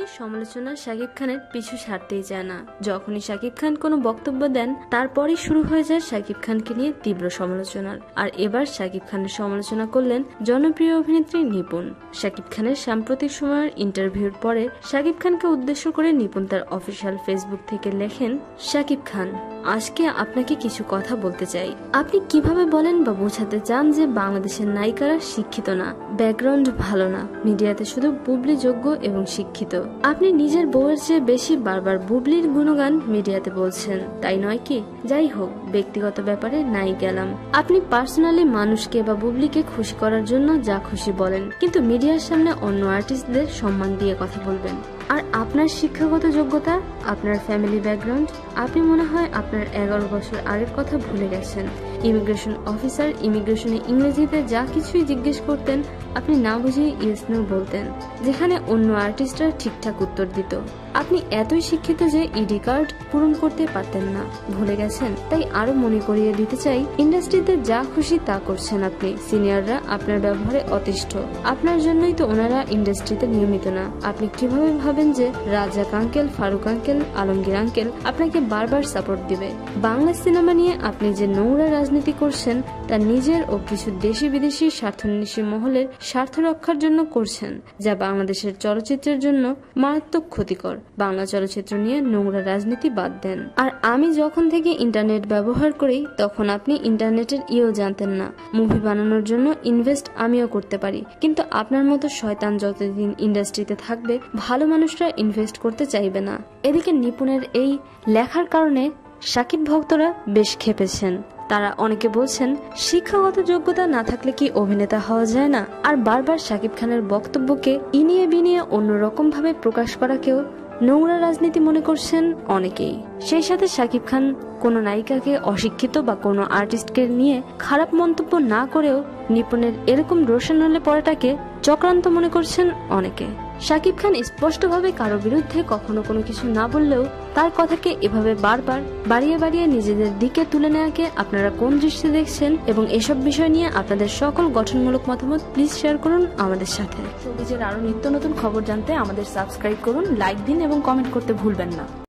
অনেকেই সমালোচনা শাকিব খানের পিছু ছাড়তেই চায় না। যখনই শাকিব খান কোনো বক্তব্য দেন তারপরই শুরু হয়ে যায় শাকিব খানকে নিয়ে তীব্র সমালোচনার। আর এবার শাকিব খানের সমালোচনা করলেন জনপ্রিয় অভিনেত্রী নিপুণ। শাকিব খানের সাম্প্রতিক সময়ের ইন্টারভিউর পরে শাকিব খানকে উদ্দেশ্য করে নিপুণ তার অফিসিয়াল ফেসবুক থেকে লেখেন, শাকিব খান, আজকে আপনাকে কিছু কথা বলতে চাই। আপনি কিভাবে বলেন বা বোঝাতে চান যে বাংলাদেশের নায়িকারা শিক্ষিত না, ব্যাকগ্রাউন্ড ভালো না, মিডিয়াতে শুধু বুবলি যোগ্য এবং শিক্ষিত? আপনি নিজের বউয়ের চেয়ে বেশি বারবার বুবলির গুণগান মিডিয়াতে বলছেন, তাই নয় কি? যাই হোক, ব্যক্তিগত ব্যাপারে নাই গেলাম। আপনি পার্সোনালি মানুষকে বা বুবলিকে খুশি করার জন্য যা খুশি বলেন, কিন্তু মিডিয়ার সামনে অন্য আর্টিস্টদের সম্মান দিয়ে কথা বলবেন। আর আপনার শিক্ষাগত যোগ্যতা, আপনার ফ্যামিলি ব্যাকগ্রাউন্ড, আপনি মনে হয় আপনার 11 বছর আগের কথা ভুলে গেছেন। ইমিগ্রেশন অফিসার ইমিগ্রেশনে ইংরেজিতে যা কিছুই জিজ্ঞেস করতেন আপনি না বুঝিয়ে ইয়েস নো বলতেন, যেখানে অন্য আর্টিস্টরা ঠিকঠাক উত্তর দিত। আপনি এতই শিক্ষিত যে ইডি কার্ড পূরণ করতে পারতেন না, ভুলে গেছেন? তাই আরো মনে করিয়ে দিতে চাই, ইন্ডাস্ট্রিতে যা খুশি তা করছেন আপনি। সিনিয়ররা আপনার ব্যবহারে অতিষ্ঠ, আপনার জন্যই তো ওনারা ইন্ডাস্ট্রিতে নিয়মিত না। আপনি কিভাবে ভাবেন যে Razzak uncle, Faruk uncle, Alamgir uncle আপনাকে বারবার সাপোর্ট দিবে? বাংলা সিনেমা নিয়ে আপনি যে নোংরা রাজনীতি করছেন তা নিজের ও কিছু দেশি বিদেশি স্বার্থন্বেষী মহলের স্বার্থ রক্ষার জন্য করছেন, যা বাংলাদেশের চলচ্চিত্রের জন্য মারাত্মক ক্ষতিকর। বাংলা চলচ্চিত্র নিয়ে নোংরা রাজনীতি বাদ দেন। আর আমি যখন থেকে ইন্টারনেট ব্যবহার করি তখন আপনি ইন্টারনেটের জানতেন না। মুভি বানানোর জন্য ইনভেস্ট আমিও করতে পারি, কিন্তু আপনার মতো শয়তান যতদিন ইন্ডাস্ট্রিতে থাকবে ভালো মানুষরা ইনভেস্ট করতে চাইবে না। এদিকে নিপুণের এই লেখার কারণে শাকিব ভক্তরা বেশ ক্ষেপেছেন। তারা অনেকে বলছেন, শিক্ষাগত যোগ্যতা না থাকলে কি অভিনেতা হওয়া যায় না? আর বারবার শাকিব খানের বক্তব্যকে ইনিয়ে বিনিয়ে অন্যরকম ভাবে প্রকাশ করাকেও নোংরা রাজনীতি মনে করছেন অনেকেই। সেই সাথে শাকিব খান কোনো নায়িকাকে অশিক্ষিত বা কোনো আর্টিস্টকে নিয়ে খারাপ মন্তব্য না করেও নিপুণের এরকম রোশনালে পড়াটাকে চক্রান্ত মনে করছেন অনেকে। শাকিব খান স্পষ্টভাবে কারো বিরুদ্ধে কখনো কোনো কিছু না বললেও তার কথাকে এভাবে বারবার বাড়িয়ে বাড়িয়ে নিজেদের দিকে তুলে নেওয়াকে আপনারা কোন দৃষ্টি দেখছেন? এবং এসব বিষয় নিয়ে আপনাদের সকল গঠনমূলক মতামত প্লিজ শেয়ার করুন আমাদের সাথে। শোবিজের আরো নিত্য নতুন খবর জানতে আমাদের সাবস্ক্রাইব করুন, লাইক দিন এবং কমেন্ট করতে ভুলবেন না।